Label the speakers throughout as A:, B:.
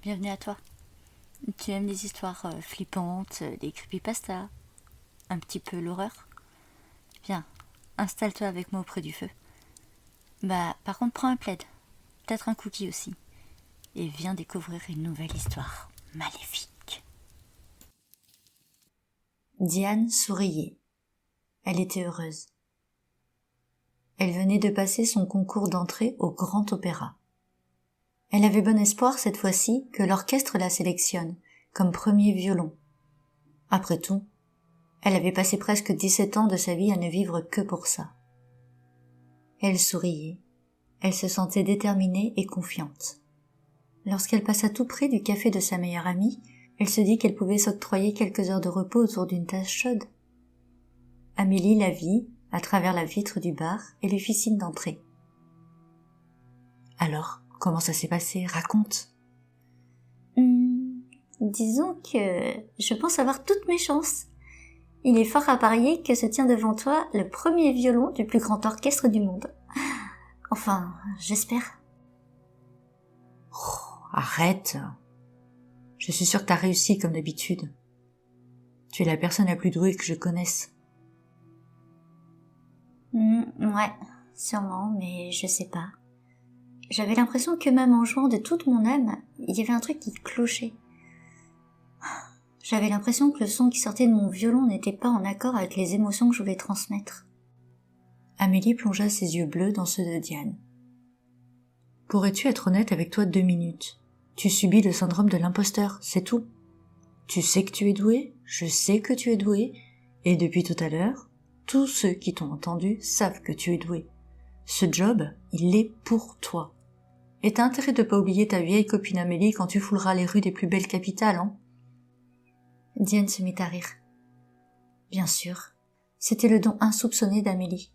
A: bienvenue à toi. Tu aimes les histoires flippantes, les creepypastas, un petit peu l'horreur? Viens, installe-toi avec moi auprès du feu. Par contre, prends un plaid, peut-être un cookie aussi, et viens découvrir une nouvelle histoire maléfique.
B: Diane souriait. Elle était heureuse. Elle venait de passer son concours d'entrée au Grand Opéra. Elle avait bon espoir cette fois-ci que l'orchestre la sélectionne comme premier violon. Après tout, elle avait passé presque 17 ans de sa vie à ne vivre que pour ça. Elle souriait. Elle se sentait déterminée et confiante. Lorsqu'elle passa tout près du café de sa meilleure amie, elle se dit qu'elle pouvait s'octroyer quelques heures de repos autour d'une tasse chaude. Amélie la vit à travers la vitre du bar et lui fit signe d'entrer. « Alors, comment ça s'est passé? Raconte. »
C: Disons que je pense avoir toutes mes chances. Il est fort à parier que se tient devant toi le premier violon du plus grand orchestre du monde. Enfin, j'espère.
B: Oh, arrête. Je suis sûre que t'as réussi comme d'habitude. Tu es la personne la plus douée que je connaisse.
C: Ouais, sûrement, mais je sais pas. J'avais l'impression que même en jouant de toute mon âme, il y avait un truc qui clochait. J'avais l'impression que le son qui sortait de mon violon n'était pas en accord avec les émotions que je voulais transmettre.
B: Amélie plongea ses yeux bleus dans ceux de Diane. Pourrais-tu être honnête avec toi 2 minutes? Tu subis le syndrome de l'imposteur, c'est tout. Tu sais que tu es doué, je sais que tu es doué, et depuis tout à l'heure, tous ceux qui t'ont entendu savent que tu es doué. Ce job, il est pour toi. Et t'as intérêt de pas oublier ta vieille copine Amélie quand tu fouleras les rues des plus belles capitales, hein? Diane se mit à rire. Bien sûr, c'était le don insoupçonné d'Amélie.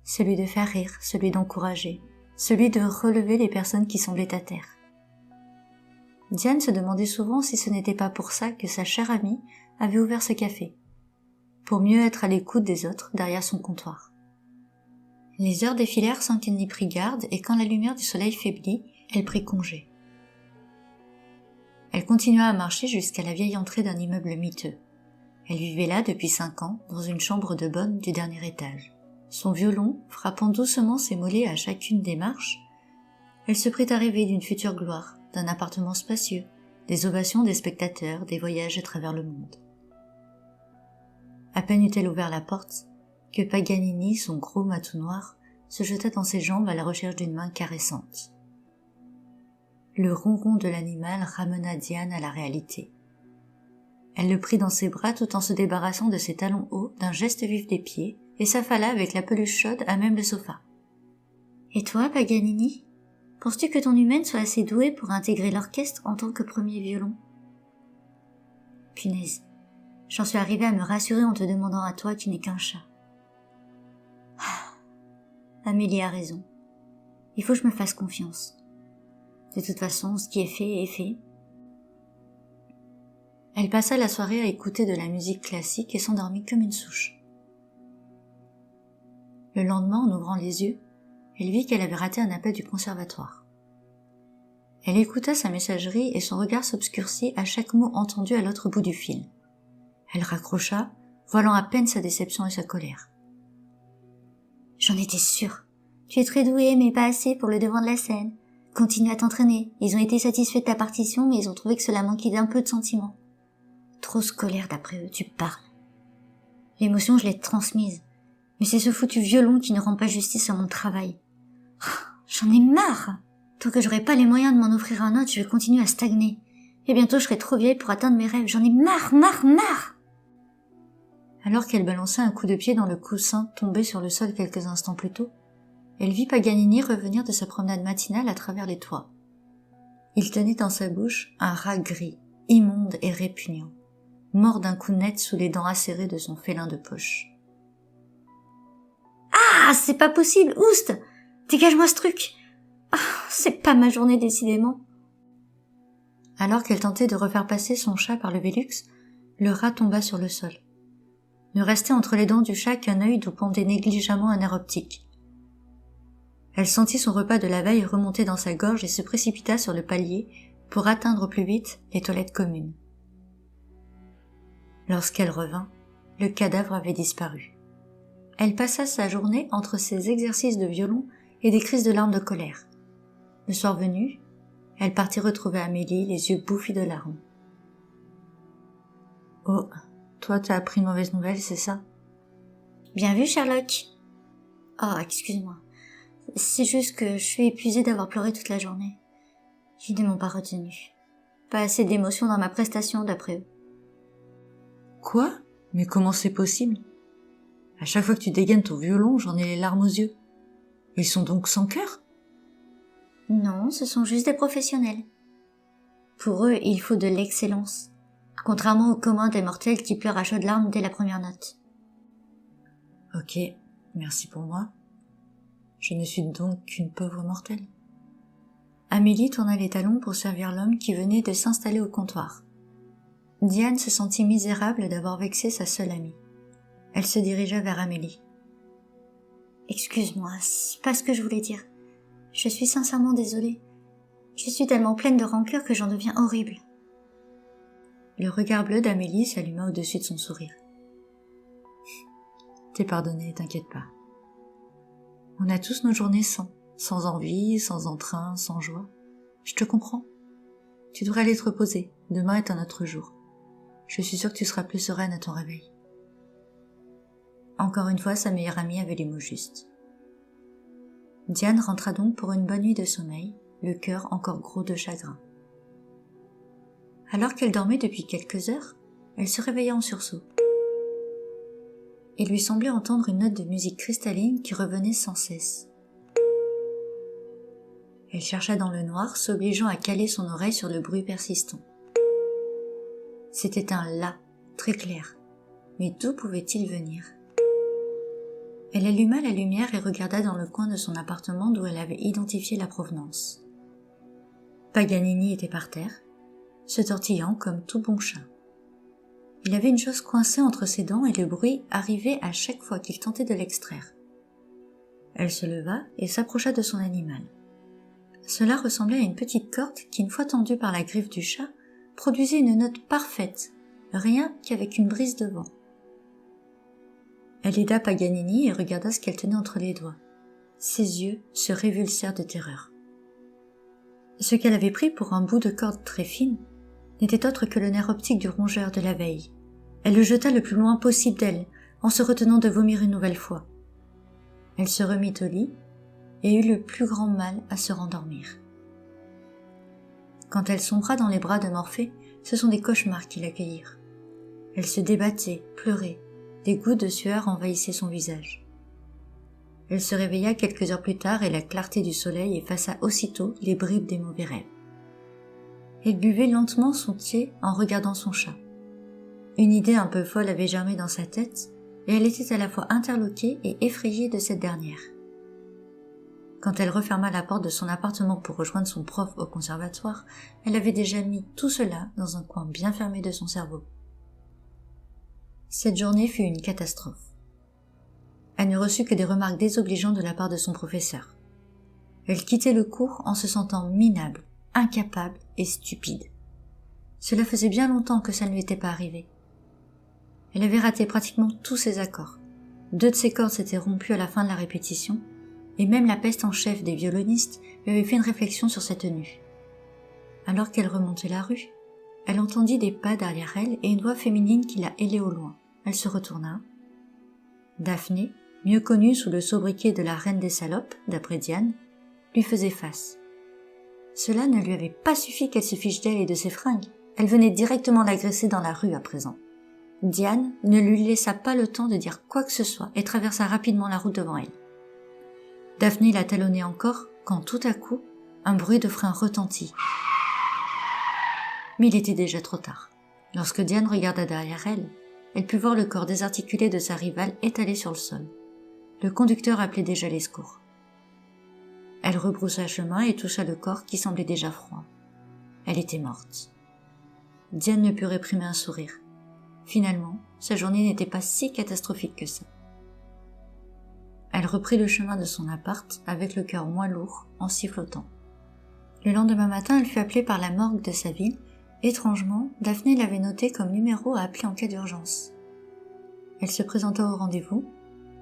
B: Celui de faire rire, celui d'encourager, celui de relever les personnes qui semblaient à terre. Diane se demandait souvent si ce n'était pas pour ça que sa chère amie avait ouvert ce café, pour mieux être à l'écoute des autres derrière son comptoir. Les heures défilèrent sans qu'elle n'y prît garde, et quand la lumière du soleil faiblit, elle prit congé. Elle continua à marcher jusqu'à la vieille entrée d'un immeuble miteux. Elle vivait là depuis 5 ans, dans une chambre de bonne du dernier étage. Son violon, frappant doucement ses mollets à chacune des marches, elle se prit à rêver d'une future gloire, d'un appartement spacieux, des ovations des spectateurs, des voyages à travers le monde. À peine eut-elle ouvert la porte, que Paganini, son gros matou noir, se jeta dans ses jambes à la recherche d'une main caressante. Le ronron de l'animal ramena Diane à la réalité. Elle le prit dans ses bras tout en se débarrassant de ses talons hauts d'un geste vif des pieds et s'affala avec la peluche chaude à même le sofa.
C: Et toi, Paganini? Penses-tu que ton humaine soit assez douée pour intégrer l'orchestre en tant que premier violon? Punaise, j'en suis arrivée à me rassurer en te demandant à toi qui n'es qu'un chat. Amélie a raison. Il faut que je me fasse confiance. De toute façon, ce qui est fait est fait.
B: Elle passa la soirée à écouter de la musique classique et s'endormit comme une souche. Le lendemain, en ouvrant les yeux, elle vit qu'elle avait raté un appel du conservatoire. Elle écouta sa messagerie et son regard s'obscurcit à chaque mot entendu à l'autre bout du fil. Elle raccrocha, voilant à peine sa déception et sa colère.
C: J'en étais sûre. Tu es très douée, mais pas assez pour le devant de la scène. Continue à t'entraîner. Ils ont été satisfaits de ta partition, mais ils ont trouvé que cela manquait d'un peu de sentiment. Trop scolaire d'après eux, tu parles. L'émotion, je l'ai transmise. Mais c'est ce foutu violon qui ne rend pas justice à mon travail. J'en ai marre. Tant que j'aurai pas les moyens de m'en offrir un autre, je vais continuer à stagner. Et bientôt, je serai trop vieille pour atteindre mes rêves. J'en ai marre.
B: Alors qu'elle balançait un coup de pied dans le coussin tombé sur le sol quelques instants plus tôt, elle vit Paganini revenir de sa promenade matinale à travers les toits. Il tenait dans sa bouche un rat gris, immonde et répugnant, mort d'un coup net sous les dents acérées de son félin de poche.
C: Ah, c'est pas possible, oust! Dégage-moi ce truc! Ah, c'est pas ma journée décidément.
B: Alors qu'elle tentait de refaire passer son chat par le Vélux, le rat tomba sur le sol. Ne restait entre les dents du chat qu'un œil d'où pendait négligemment un nerf optique. Elle sentit son repas de la veille remonter dans sa gorge et se précipita sur le palier pour atteindre au plus vite les toilettes communes. Lorsqu'elle revint, le cadavre avait disparu. Elle passa sa journée entre ses exercices de violon et des crises de larmes de colère. Le soir venu, elle partit retrouver Amélie, les yeux bouffis de larmes. « Oh, toi t'as appris une mauvaise nouvelle, c'est ça ?»
C: Bien vu, Sherlock. Oh, excuse-moi. C'est juste que je suis épuisée d'avoir pleuré toute la journée. Ils ne m'ont pas retenue. Pas assez d'émotion dans ma prestation, d'après eux.
B: Quoi ? Mais comment c'est possible ? À chaque fois que tu dégaines ton violon, j'en ai les larmes aux yeux. Ils sont donc sans cœur ?
C: Non, ce sont juste des professionnels. Pour eux, il faut de l'excellence. Contrairement aux communs des mortels qui pleurent à chaudes larmes dès la première note.
B: Ok, merci pour moi. Je ne suis donc qu'une pauvre mortelle. Amélie tourna les talons pour servir l'homme qui venait de s'installer au comptoir. Diane se sentit misérable d'avoir vexé sa seule amie. Elle se dirigea vers Amélie.
C: « Excuse-moi, c'est pas ce que je voulais dire. Je suis sincèrement désolée. Je suis tellement pleine de rancœur que j'en deviens horrible. »
B: Le regard bleu d'Amélie s'alluma au-dessus de son sourire. « T'es pardonnée, t'inquiète pas. On a tous nos journées sans envie, sans entrain, sans joie. Je te comprends. Tu devrais aller te reposer. Demain est un autre jour. Je suis sûre que tu seras plus sereine à ton réveil. » Encore une fois, sa meilleure amie avait les mots justes. Diane rentra donc pour une bonne nuit de sommeil, le cœur encore gros de chagrin. Alors qu'elle dormait depuis quelques heures, elle se réveilla en sursaut. Il lui semblait entendre une note de musique cristalline qui revenait sans cesse. Elle chercha dans le noir, s'obligeant à caler son oreille sur le bruit persistant. C'était un « la » très clair, mais d'où pouvait-il venir ? Elle alluma la lumière et regarda dans le coin de son appartement d'où elle avait identifié la provenance. Paganini était par terre, se tortillant comme tout bon chat. Il avait une chose coincée entre ses dents et le bruit arrivait à chaque fois qu'il tentait de l'extraire. Elle se leva et s'approcha de son animal. Cela ressemblait à une petite corde qui, une fois tendue par la griffe du chat, produisait une note parfaite, rien qu'avec une brise de vent. Elle aida Paganini et regarda ce qu'elle tenait entre les doigts. Ses yeux se révulsèrent de terreur. Ce qu'elle avait pris pour un bout de corde très fine n'était autre que le nerf optique du rongeur de la veille. Elle le jeta le plus loin possible d'elle, en se retenant de vomir une nouvelle fois. Elle se remit au lit et eut le plus grand mal à se rendormir. Quand elle sombra dans les bras de Morphée, ce sont des cauchemars qui l'accueillirent. Elle se débattait, pleurait, des gouttes de sueur envahissaient son visage. Elle se réveilla quelques heures plus tard et la clarté du soleil effaça aussitôt les bribes des mauvais rêves. Elle buvait lentement son thé en regardant son chat. Une idée un peu folle avait germé dans sa tête et elle était à la fois interloquée et effrayée de cette dernière. Quand elle referma la porte de son appartement pour rejoindre son prof au conservatoire, elle avait déjà mis tout cela dans un coin bien fermé de son cerveau. Cette journée fut une catastrophe. Elle ne reçut que des remarques désobligeantes de la part de son professeur. Elle quittait le cours en se sentant minable, incapable et stupide. Cela faisait bien longtemps que ça ne lui était pas arrivé. Elle avait raté pratiquement tous ses accords. 2 de ses cordes s'étaient rompues à la fin de la répétition, et même la peste en chef des violonistes lui avait fait une réflexion sur sa tenue. Alors qu'elle remontait la rue, elle entendit des pas derrière elle et une voix féminine qui la hélait au loin. Elle se retourna. Daphné, mieux connue sous le sobriquet de la reine des salopes, d'après Diane, lui faisait face. Cela ne lui avait pas suffi qu'elle se fiche d'elle et de ses fringues. Elle venait directement l'agresser dans la rue à présent. Diane ne lui laissa pas le temps de dire quoi que ce soit et traversa rapidement la route devant elle. Daphné la talonnait encore quand tout à coup, un bruit de frein retentit. Mais il était déjà trop tard. Lorsque Diane regarda derrière elle, elle put voir le corps désarticulé de sa rivale étalé sur le sol. Le conducteur appelait déjà les secours. Elle rebroussa chemin et toucha le corps qui semblait déjà froid. Elle était morte. Diane ne put réprimer un sourire. Finalement, sa journée n'était pas si catastrophique que ça. Elle reprit le chemin de son appart avec le cœur moins lourd en sifflotant. Le lendemain matin, elle fut appelée par la morgue de sa ville. Étrangement, Daphné l'avait noté comme numéro à appeler en cas d'urgence. Elle se présenta au rendez-vous,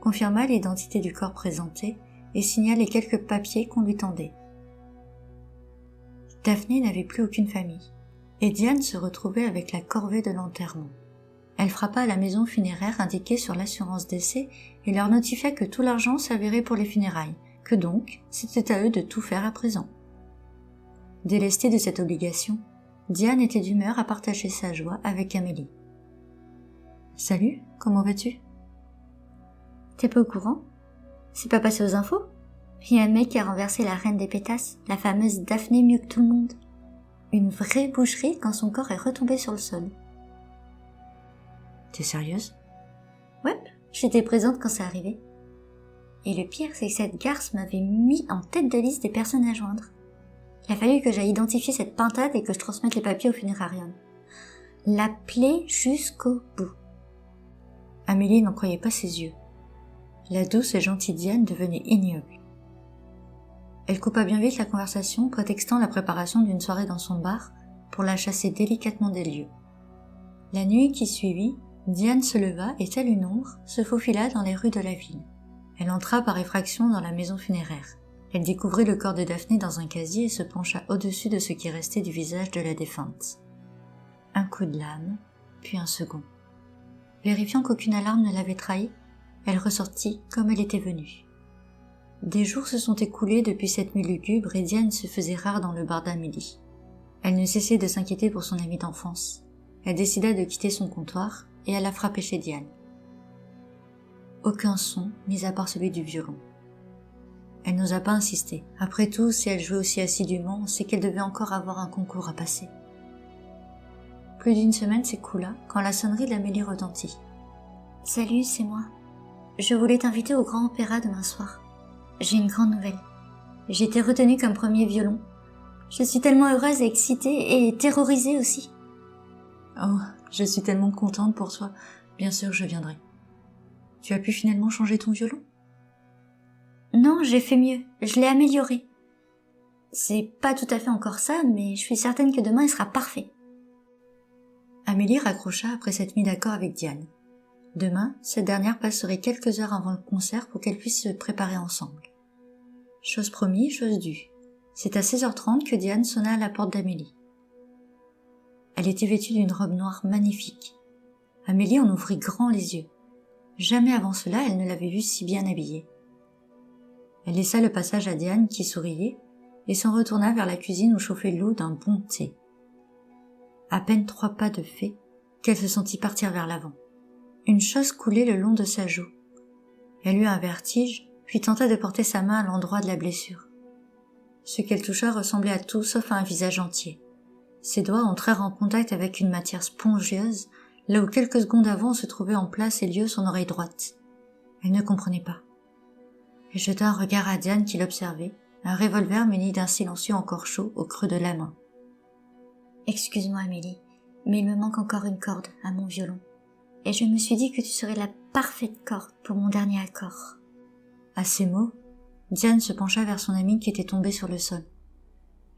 B: confirma l'identité du corps présenté et signa les quelques papiers qu'on lui tendait. Daphné n'avait plus aucune famille, et Diane se retrouvait avec la corvée de l'enterrement. Elle frappa à la maison funéraire indiquée sur l'assurance décès et leur notifia que tout l'argent s'avérait pour les funérailles, que donc c'était à eux de tout faire à présent. Délestée de cette obligation, Diane était d'humeur à partager sa joie avec Amélie. « Salut, comment vas-tu ?»
C: T'es pas au courant? C'est pas passé aux infos? Il y a un mec qui a renversé la reine des pétasses, la fameuse Daphné mieux que tout le monde. Une vraie boucherie quand son corps est retombé sur le sol.
B: T'es sérieuse?
C: Ouais, j'étais présente quand c'est arrivé. Et le pire, c'est que cette garce m'avait mis en tête de liste des personnes à joindre. Il a fallu que j'aille identifier cette pintade et que je transmette les papiers au funérarium. L'appeler jusqu'au bout.
B: Amélie n'en croyait pas ses yeux. La douce et gentille Diane devenait ignoble. Elle coupa bien vite la conversation, prétextant la préparation d'une soirée dans son bar pour la chasser délicatement des lieux. La nuit qui suivit, Diane se leva et, telle une ombre, se faufila dans les rues de la ville. Elle entra par effraction dans la maison funéraire. Elle découvrit le corps de Daphné dans un casier et se pencha au-dessus de ce qui restait du visage de la défunte. Un coup de lame, puis un second. Vérifiant qu'aucune alarme ne l'avait trahie, elle ressortit comme elle était venue. Des jours se sont écoulés depuis cette nuit lugubre et Diane se faisait rare dans le bar d'Amélie. Elle ne cessait de s'inquiéter pour son amie d'enfance. Elle décida de quitter son comptoir et alla frapper chez Diane. Aucun son, mis à part celui du violon. Elle n'osa pas insister. Après tout, si elle jouait aussi assidûment, c'est qu'elle devait encore avoir un concours à passer. Plus d'une semaine s'écoula quand la sonnerie d'Amélie retentit.
C: « Salut, c'est moi. Je voulais t'inviter au Grand Opéra demain soir. J'ai une grande nouvelle. J'ai été retenue comme premier violon. Je suis tellement heureuse et excitée et terrorisée aussi. »
B: Oh, je suis tellement contente pour toi. Bien sûr, je viendrai. Tu as pu finalement changer ton violon?
C: Non, j'ai fait mieux. Je l'ai amélioré. C'est pas tout à fait encore ça, mais je suis certaine que demain il sera parfait.
B: Amélie raccrocha après cette nuit d'accord avec Diane. Demain, cette dernière passerait quelques heures avant le concert pour qu'elles puissent se préparer ensemble. Chose promise, chose due. C'est à 16h30 que Diane sonna à la porte d'Amélie. Elle était vêtue d'une robe noire magnifique. Amélie en ouvrit grand les yeux. Jamais avant cela, elle ne l'avait vue si bien habillée. Elle laissa le passage à Diane qui souriait et s'en retourna vers la cuisine où chauffait l'eau d'un bon thé. À peine 3 pas de fait qu'elle se sentit partir vers l'avant. Une chose coulait le long de sa joue. Elle eut un vertige, puis tenta de porter sa main à l'endroit de la blessure. Ce qu'elle toucha ressemblait à tout sauf à un visage entier. Ses doigts entrèrent en contact avec une matière spongieuse, là où quelques secondes avant se trouvait en place et lieu son oreille droite. Elle ne comprenait pas. Elle jeta un regard à Diane qui l'observait, un revolver muni d'un silencieux encore chaud au creux de la main.
C: « Excuse-moi Amélie, mais il me manque encore une corde à mon violon. Et je me suis dit que tu serais la parfaite corde pour mon dernier accord. »
B: À ces mots, Diane se pencha vers son amie qui était tombée sur le sol.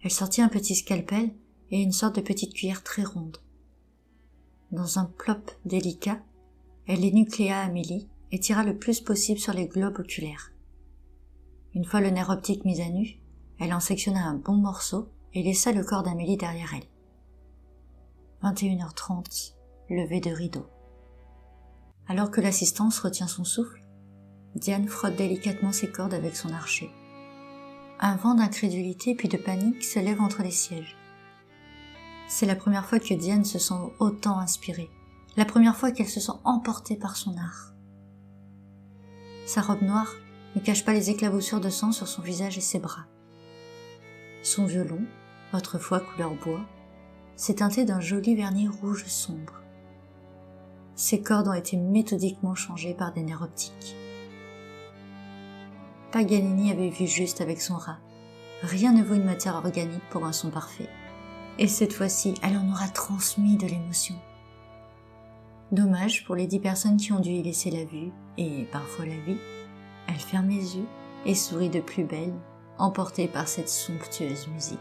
B: Elle sortit un petit scalpel et une sorte de petite cuillère très ronde. Dans un plop délicat, elle énucléa Amélie et tira le plus possible sur les globes oculaires. Une fois le nerf optique mis à nu, elle en sectionna un bon morceau et laissa le corps d'Amélie derrière elle. 21h30, lever de rideau. Alors que l'assistance retient son souffle, Diane frotte délicatement ses cordes avec son archet. Un vent d'incrédulité puis de panique se lève entre les sièges. C'est la première fois que Diane se sent autant inspirée, la première fois qu'elle se sent emportée par son art. Sa robe noire ne cache pas les éclaboussures de sang sur son visage et ses bras. Son violon, autrefois couleur bois, s'est teinté d'un joli vernis rouge sombre. Ses cordes ont été méthodiquement changées par des nerfs optiques. Paganini avait vu juste avec son rat. Rien ne vaut une matière organique pour un son parfait. Et cette fois-ci, elle en aura transmis de l'émotion. Dommage pour les 10 personnes qui ont dû y laisser la vue, et parfois la vie. Elle ferme les yeux et sourit de plus belle, emportée par cette somptueuse musique.